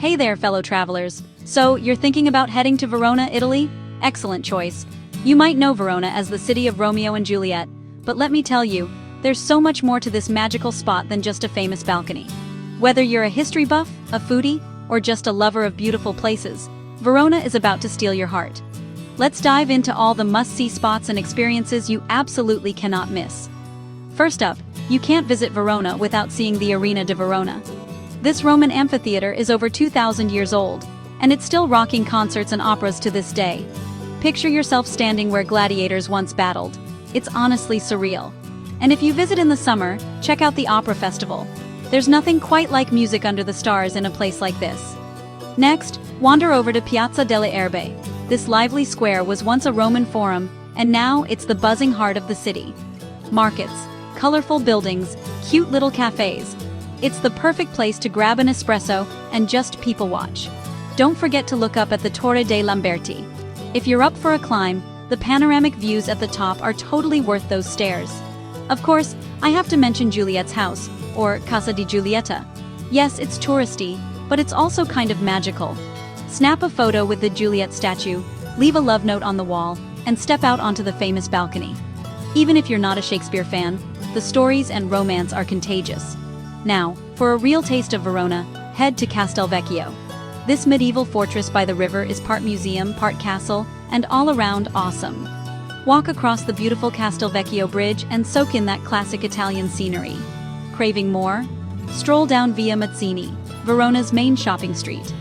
Hey there, fellow travelers. So, you're thinking about heading to Verona, Italy? Excellent choice. You might know Verona as the city of Romeo and Juliet, but let me tell you, there's so much more to this magical spot than just a famous balcony. Whether you're a history buff, a foodie, or just a lover of beautiful places, Verona is about to steal your heart. Let's dive into all the must-see spots and experiences you absolutely cannot miss. First up, you can't visit Verona without seeing the Arena di Verona. This Roman amphitheater is over 2,000 years old, and it's still rocking concerts and operas to this day. Picture yourself standing where gladiators once battled. It's honestly surreal. And if you visit in the summer, check out the opera festival. There's nothing quite like music under the stars in a place like this. Next, wander over to Piazza delle Erbe. This lively square was once a Roman forum, and now it's the buzzing heart of the city. Markets, colorful buildings, cute little cafes. It's the perfect place to grab an espresso and just people watch. Don't forget to look up at the Torre dei Lamberti. If you're up for a climb, the panoramic views at the top are totally worth those stairs. Of course, I have to mention Juliet's house, or Casa di Giulietta. Yes, it's touristy, but it's also kind of magical. Snap a photo with the Juliet statue, leave a love note on the wall, and step out onto the famous balcony. Even if you're not a Shakespeare fan, the stories and romance are contagious. Now, for a real taste of Verona, head to Castelvecchio. This medieval fortress by the river is part museum, part castle, and all around awesome. Walk across the beautiful Castelvecchio bridge and soak in that classic Italian scenery. Craving more? Stroll down Via Mazzini, Verona's main shopping street.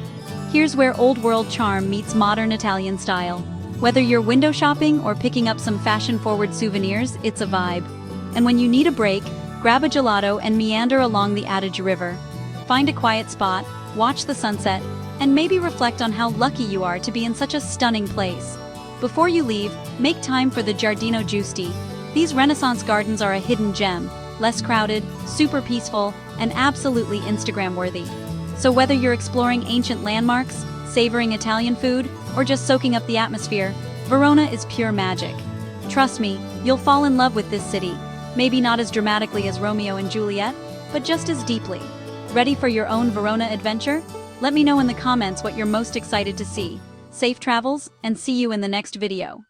Here's where old-world charm meets modern Italian style. Whether you're window shopping or picking up some fashion-forward souvenirs, it's a vibe. And when you need a break, grab a gelato and meander along the Adige River. Find a quiet spot, watch the sunset, and maybe reflect on how lucky you are to be in such a stunning place. Before you leave, make time for the Giardino Giusti. These Renaissance gardens are a hidden gem, less crowded, super peaceful, and absolutely Instagram-worthy. So whether you're exploring ancient landmarks, savoring Italian food, or just soaking up the atmosphere, Verona is pure magic. Trust me, you'll fall in love with this city. Maybe not as dramatically as Romeo and Juliet, but just as deeply. Ready for your own Verona adventure? Let me know in the comments what you're most excited to see. Safe travels, and see you in the next video.